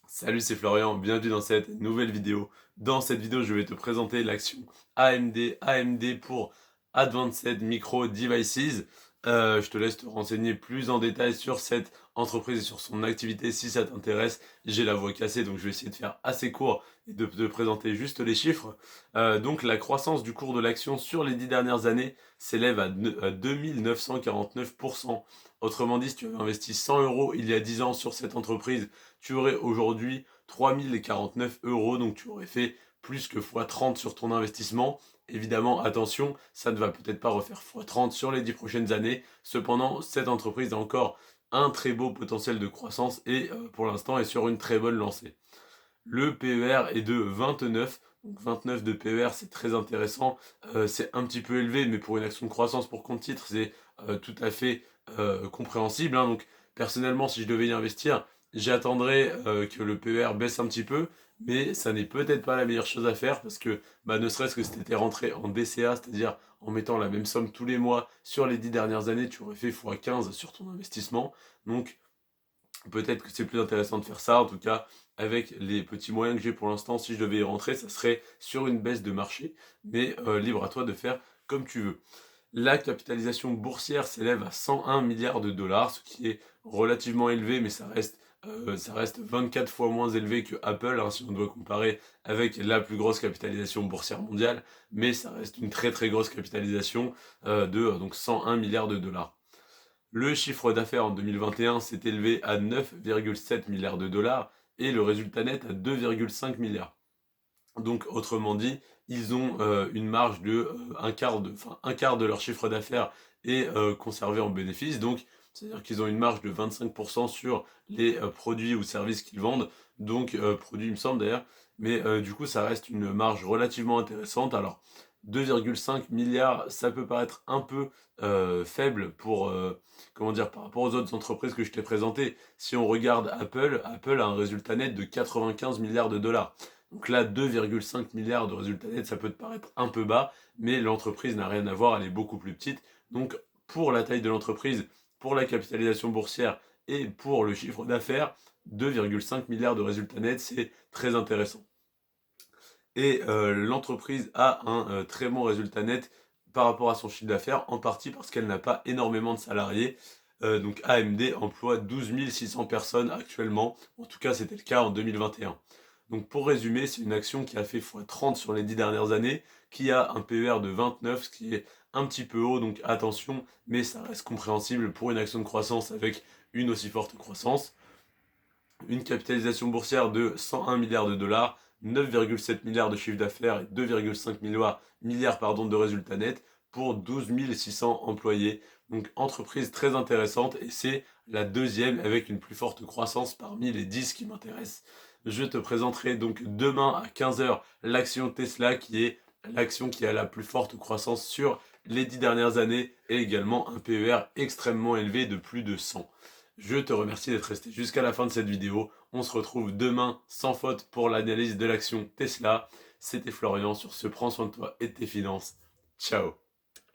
Salut, c'est Florian, bienvenue dans cette nouvelle vidéo. Dans cette vidéo, je vais te présenter l'action AMD pour Advanced Micro Devices. Je te laisse te renseigner plus en détail sur cette entreprise et sur son activité si ça t'intéresse. J'ai la voix cassée, donc je vais essayer de faire assez court et de te présenter juste les chiffres. Donc la croissance du cours de l'action sur les 10 dernières années s'élève à 2949%. Autrement dit, si tu avais investi 100 euros il y a 10 ans sur cette entreprise, tu aurais aujourd'hui 3049 euros, donc tu aurais fait plus que x30 sur ton investissement. Évidemment, attention, ça ne va peut-être pas refaire x30 sur les 10 prochaines années. Cependant, cette entreprise a encore un très beau potentiel de croissance et pour l'instant est sur une très bonne lancée. Le PER est de 29. Donc 29 de PER, c'est très intéressant. C'est un petit peu élevé, mais pour une action de croissance pour compte titre, c'est tout à fait compréhensible, hein. Donc personnellement, si je devais y investir, j'attendrais que le PER baisse un petit peu, mais ça n'est peut-être pas la meilleure chose à faire parce que ne serait-ce que si tu étais rentré en DCA, c'est-à-dire en mettant la même somme tous les mois sur les 10 dernières années, tu aurais fait x15 sur ton investissement. Donc peut-être que c'est plus intéressant de faire ça, en tout cas, avec les petits moyens que j'ai pour l'instant, si je devais y rentrer, ça serait sur une baisse de marché, mais libre à toi de faire comme tu veux. La capitalisation boursière s'élève à 101 milliards de dollars, ce qui est relativement élevé, mais ça reste 24 fois moins élevé que Apple, hein, si on doit comparer avec la plus grosse capitalisation boursière mondiale, mais ça reste une très très grosse capitalisation donc 101 milliards de dollars. Le chiffre d'affaires en 2021 s'est élevé à 9,7 milliards de dollars et le résultat net à 2,5 milliards. Donc autrement dit, ils ont une marge de un quart de leur chiffre d'affaires est conservé en bénéfice. Donc c'est-à-dire qu'ils ont une marge de 25% sur les produits ou services qu'ils vendent. Donc produits il me semble d'ailleurs. Mais du coup ça reste une marge relativement intéressante. Alors 2,5 milliards, ça peut paraître un peu faible pour comment dire par rapport aux autres entreprises que je t'ai présentées. Si on regarde Apple, Apple a un résultat net de 95 milliards de dollars. Donc là, 2,5 milliards de résultats nets, ça peut te paraître un peu bas, mais l'entreprise n'a rien à voir, elle est beaucoup plus petite. Donc pour la taille de l'entreprise, pour la capitalisation boursière et pour le chiffre d'affaires, 2,5 milliards de résultats nets, c'est très intéressant. Et l'entreprise a un très bon résultat net par rapport à son chiffre d'affaires, en partie parce qu'elle n'a pas énormément de salariés. Donc AMD emploie 12 600 personnes actuellement, en tout cas c'était le cas en 2021. Donc pour résumer, c'est une action qui a fait x30 sur les 10 dernières années, qui a un PER de 29, ce qui est un petit peu haut, donc attention, mais ça reste compréhensible pour une action de croissance avec une aussi forte croissance. Une capitalisation boursière de 101 milliards de dollars, 9,7 milliards de chiffre d'affaires et 2,5 milliards de résultats nets pour 12 600 employés. Donc entreprise très intéressante et c'est la deuxième avec une plus forte croissance parmi les 10 qui m'intéressent. Je te présenterai donc demain à 15h l'action Tesla qui est l'action qui a la plus forte croissance sur les 10 dernières années et également un PER extrêmement élevé de plus de 100. Je te remercie d'être resté jusqu'à la fin de cette vidéo. On se retrouve demain sans faute pour l'analyse de l'action Tesla. C'était Florian sur ce Prends soin de toi et de tes finances. Ciao.